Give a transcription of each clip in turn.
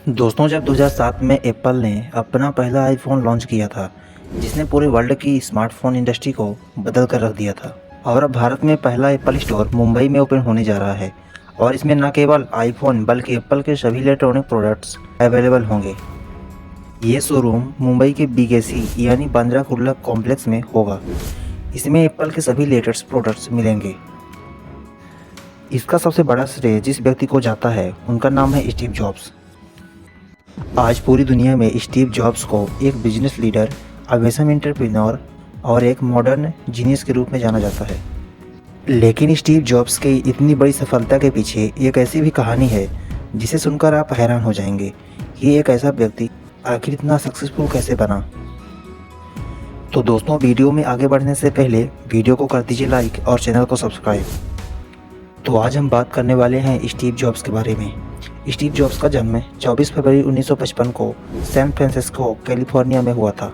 दोस्तों, जब 2007 में एप्पल ने अपना पहला आईफोन लॉन्च किया था, जिसने पूरे वर्ल्ड की स्मार्टफोन इंडस्ट्री को बदल कर रख दिया था। और अब भारत में पहला एप्पल स्टोर मुंबई में ओपन होने जा रहा है और इसमें न केवल आईफोन बल्कि एप्पल के सभी इलेक्ट्रॉनिक प्रोडक्ट्स अवेलेबल होंगे। ये शोरूम मुंबई के बीकेसी यानी बांद्रा कुर्ला कॉम्प्लेक्स में होगा। इसमें एप्पल के सभी लेटेस्ट प्रोडक्ट्स मिलेंगे। इसका सबसे बड़ा श्रेय जिस व्यक्ति को जाता है उनका नाम है स्टीव जॉब्स। आज पूरी दुनिया में स्टीव जॉब्स को एक बिजनेस लीडर, अमेजिंग एंटरप्रेन्योर और एक मॉडर्न जीनियस के रूप में जाना जाता है। लेकिन स्टीव जॉब्स की इतनी बड़ी सफलता के पीछे एक ऐसी भी कहानी है जिसे सुनकर आप हैरान हो जाएंगे कि एक ऐसा व्यक्ति आखिर इतना सक्सेसफुल कैसे बना। तो दोस्तों, वीडियो में आगे बढ़ने से पहले वीडियो को कर दीजिए लाइक और चैनल को सब्सक्राइब। तो आज हम बात करने वाले हैं स्टीव जॉब्स के बारे में। स्टीव जॉब्स का जन्म 24 फरवरी 1955 को सैन फ्रांसिस्को, कैलिफोर्निया में हुआ था।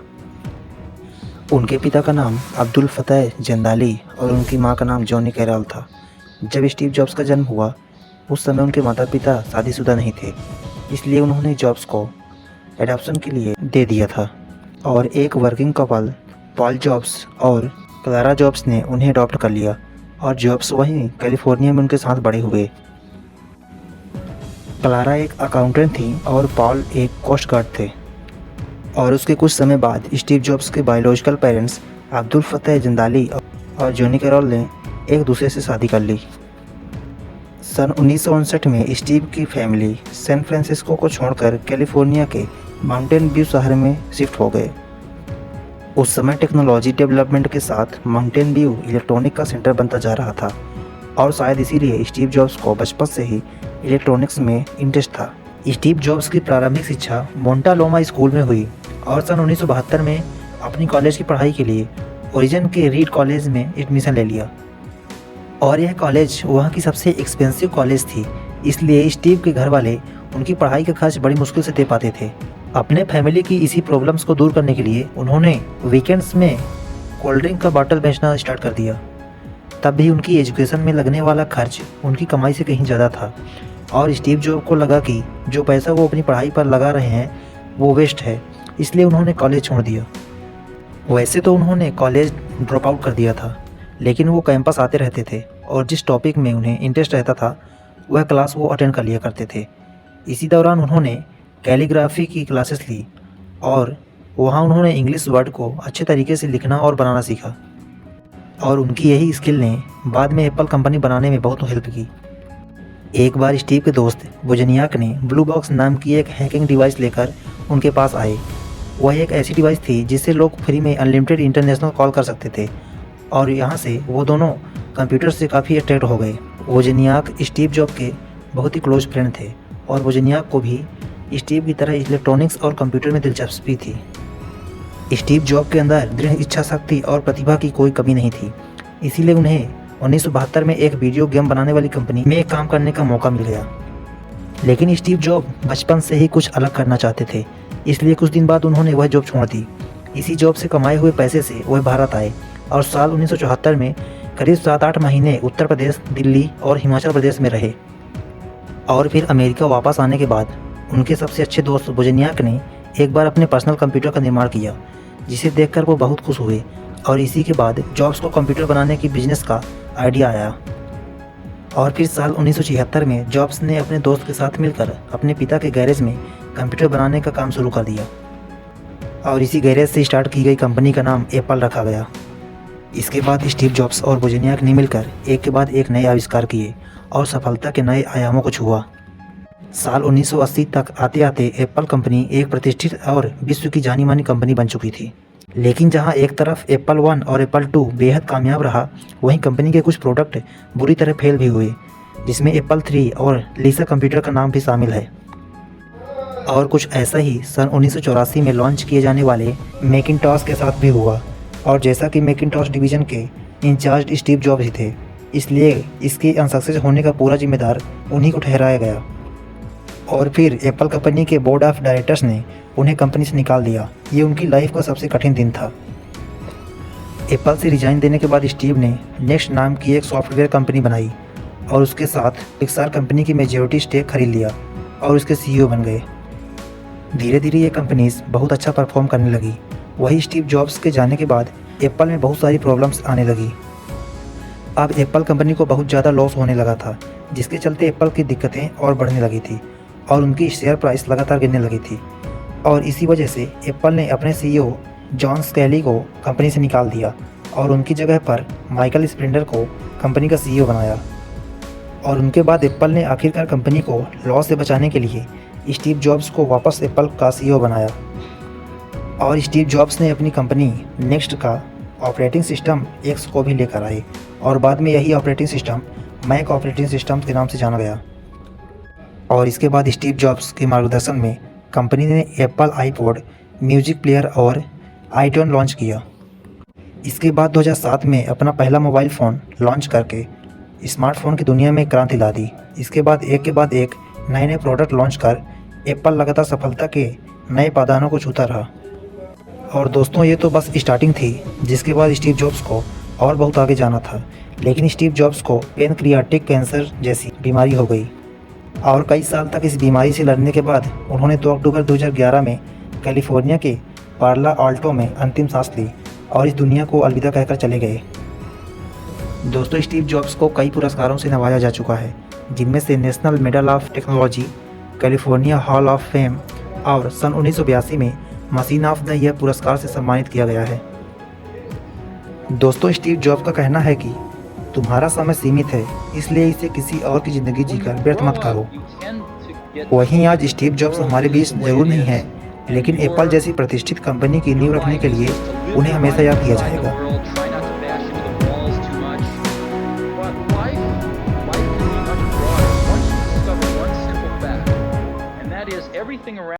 उनके पिता का नाम अब्दुल फतेह जंदाली और उनकी मां का नाम जॉनी कैरल था। जब स्टीव जॉब्स का जन्म हुआ उस समय उनके माता पिता शादीशुदा नहीं थे, इसलिए उन्होंने जॉब्स को एडॉप्शन के लिए दे दिया था और एक वर्किंग कपल पॉल जॉब्स और क्लारा जॉब्स ने उन्हें अडॉप्ट कर लिया और जॉब्स वहीं कैलिफोर्निया में उनके साथ बड़े हुए। क्लारा एक अकाउंटेंट थी और पॉल एक कोस्ट गार्ड थे। और उसके कुछ समय बाद स्टीव जॉब्स के बायोलॉजिकल पेरेंट्स अब्दुल फतेह जंदाली और जॉनी कैरल ने एक दूसरे से शादी कर ली। सन 1959 में स्टीव की फैमिली सैन फ्रांसिस्को को छोड़कर कैलिफोर्निया के माउंटेन व्यू शहर में शिफ्ट हो गए। उस समय टेक्नोलॉजी डेवलपमेंट के साथ माउंटेन व्यू इलेक्ट्रॉनिक का सेंटर बनता जा रहा था और शायद इसीलिए स्टीव जॉब्स को बचपन से ही इलेक्ट्रॉनिक्स में इंटरेस्ट था। स्टीव जॉब्स की प्रारंभिक शिक्षा मोंटालोमा स्कूल में हुई और सन 1972 में अपनी कॉलेज की पढ़ाई के लिए ओरिजिन के रीड कॉलेज में एडमिशन ले लिया। और यह कॉलेज वहाँ की सबसे एक्सपेंसिव कॉलेज थी, इसलिए स्टीव के घर वाले उनकी पढ़ाई का खर्च बड़ी मुश्किल से दे पाते थे। अपने फैमिली की इसी प्रॉब्लम्स को दूर करने के लिए उन्होंने वीकेंड्स में कोल्ड ड्रिंक का बॉटल बेचना स्टार्ट कर दिया। तब भी उनकी एजुकेशन में लगने वाला खर्च उनकी कमाई से कहीं ज़्यादा था और स्टीव जॉब्स को लगा कि जो पैसा वो अपनी पढ़ाई पर लगा रहे हैं वो वेस्ट है, इसलिए उन्होंने कॉलेज छोड़ दिया। वैसे तो उन्होंने कॉलेज ड्रॉप आउट कर दिया था, लेकिन वो कैंपस आते रहते थे और जिस टॉपिक में उन्हें इंटरेस्ट रहता था वह क्लास वो अटेंड कर लिया करते थे। इसी दौरान उन्होंने कैलीग्राफी की क्लासेस ली और वहाँ उन्होंने इंग्लिश वर्ड को अच्छे तरीके से लिखना और बनाना सीखा और उनकी यही स्किल ने बाद में एप्पल कंपनी बनाने में बहुत हेल्प की। एक बार स्टीव के दोस्त वोजनियाक ने ब्लू बॉक्स नाम की एक हैकिंग डिवाइस लेकर उनके पास आए। वह एक ऐसी डिवाइस थी जिससे लोग फ्री में अनलिमिटेड इंटरनेशनल कॉल कर सकते थे और यहाँ से वो दोनों कंप्यूटर से काफ़ी अट्रैक्ट हो गए। वोजनियाक स्टीव जॉब के बहुत ही क्लोज फ्रेंड थे और वोजनियाक को भी स्टीव की तरह इलेक्ट्रॉनिक्स और कंप्यूटर में दिलचस्पी थी। स्टीव जॉब के अंदर दृढ़ इच्छा शक्ति और प्रतिभा की कोई कमी नहीं थी, इसीलिए उन्हें 1972 में एक वीडियो गेम बनाने वाली कंपनी में काम करने का मौका मिल गया। लेकिन स्टीव जॉब बचपन से ही कुछ अलग करना चाहते थे, इसलिए कुछ दिन बाद उन्होंने वह जॉब छोड़ दी। इसी जॉब से कमाए हुए पैसे से वह भारत आए और साल 1974 में करीब 7-8 महीने उत्तर प्रदेश, दिल्ली और हिमाचल प्रदेश में रहे। और फिर अमेरिका वापस आने के बाद उनके सबसे अच्छे दोस्त वोजनियाक ने एक बार अपने पर्सनल कंप्यूटर का निर्माण किया, जिसे देखकर वो बहुत खुश हुए और इसी के बाद जॉब्स को कंप्यूटर बनाने की बिजनेस का आइडिया आया। और फिर साल 1976 में जॉब्स ने अपने दोस्त के साथ मिलकर अपने पिता के गैरेज में कंप्यूटर बनाने का काम शुरू कर दिया और इसी गैरेज से स्टार्ट की गई कंपनी का नाम एप्पल रखा गया। इसके बाद स्टीव जॉब्स और वोजनियाक ने मिलकर एक के बाद एक नए आविष्कार किए और सफलता के नए आयामों को छुआ। साल 1980 तक आते आते एप्पल कंपनी एक प्रतिष्ठित और विश्व की जानी मानी कंपनी बन चुकी थी। लेकिन जहां एक तरफ एप्पल 1 और एप्पल 2 बेहद कामयाब रहा, वहीं कंपनी के कुछ प्रोडक्ट बुरी तरह फेल भी हुए, जिसमें एप्पल 3 और लीसा कंप्यूटर का नाम भी शामिल है। और कुछ ऐसा ही सन 1984 में लॉन्च किए जाने वाले मैकिंटॉश के साथ भी हुआ और जैसा कि मैकिंटॉश डिवीज़न के इंचार्ज स्टीव जॉब्स ही थे, इसलिए इसके अनसक्सेस होने का पूरा जिम्मेदार उन्हीं को ठहराया गया। और फिर एप्पल कंपनी के बोर्ड ऑफ डायरेक्टर्स ने उन्हें कंपनी से निकाल दिया। ये उनकी लाइफ का सबसे कठिन दिन था। एप्पल से रिजाइन देने के बाद स्टीव ने नेक्स्ट नाम की एक सॉफ्टवेयर कंपनी बनाई और उसके साथ पिक्सार कंपनी की मेजॉरिटी स्टेक खरीद लिया और उसके सीईओ बन गए। धीरे धीरे ये कंपनीज बहुत अच्छा परफॉर्म करने लगी। वही स्टीव जॉब्स के जाने के बाद एप्पल में बहुत सारी प्रॉब्लम्स आने लगी। अब एप्पल कंपनी को बहुत ज़्यादा लॉस होने लगा था, जिसके चलते एप्पल की दिक्कतें और बढ़ने लगी थी और उनकी शेयर प्राइस लगातार गिरने लगी थी। और इसी वजह से एप्पल ने अपने सीईओ जॉन स्कैली को कंपनी से निकाल दिया और उनकी जगह पर माइकल स्प्रेंडर को कंपनी का सीईओ बनाया। और उनके बाद एप्पल ने आखिरकार कंपनी को लॉस से बचाने के लिए स्टीव जॉब्स को वापस एप्पल का सीईओ बनाया। और स्टीव जॉब्स ने अपनी कंपनी नेक्स्ट का ऑपरेटिंग सिस्टम एक्स को भी लेकर आए और बाद में यही operating system Mac operating system के नाम से जाना गया। और इसके बाद स्टीव जॉब्स के मार्गदर्शन में कंपनी ने एप्पल आईपॉड, म्यूजिक प्लेयर और आईट्यून लॉन्च किया। इसके बाद 2007 में अपना पहला मोबाइल फ़ोन लॉन्च करके स्मार्टफोन की दुनिया में क्रांति ला दी। इसके बाद एक नए नए प्रोडक्ट लॉन्च कर एप्पल लगातार सफलता के नए पायदानों को छूता रहा। और दोस्तों, ये तो बस स्टार्टिंग थी, जिसके बाद स्टीव जॉब्स को और बहुत आगे जाना था। लेकिन स्टीव जॉब्स को पेनक्रियाटिक कैंसर जैसी बीमारी हो गई और कई साल तक इस बीमारी से लड़ने के बाद उन्होंने 2 अक्टूबर 2011 में कैलिफोर्निया के पार्ला आल्टो में अंतिम सांस ली और इस दुनिया को अलविदा कहकर चले गए। दोस्तों, स्टीव जॉब्स को कई पुरस्कारों से नवाजा जा चुका है, जिनमें से national medal of technology, California hall of fame और सन 1982 में मशीन ऑफ द ईयर पुरस्कार से सम्मानित किया गया है। दोस्तों, स्टीव जॉब्स का कहना है कि तुम्हारा समय सीमित है, इसलिए इसे किसी और की ज़िंदगी जीकर व्यर्थ मत करो। वहीं आज स्टीव जॉब्स हमारे बीच जरूर नहीं है, लेकिन एप्पल जैसी प्रतिष्ठित कंपनी की नींव रखने के लिए उन्हें हमेशा याद किया जाएगा।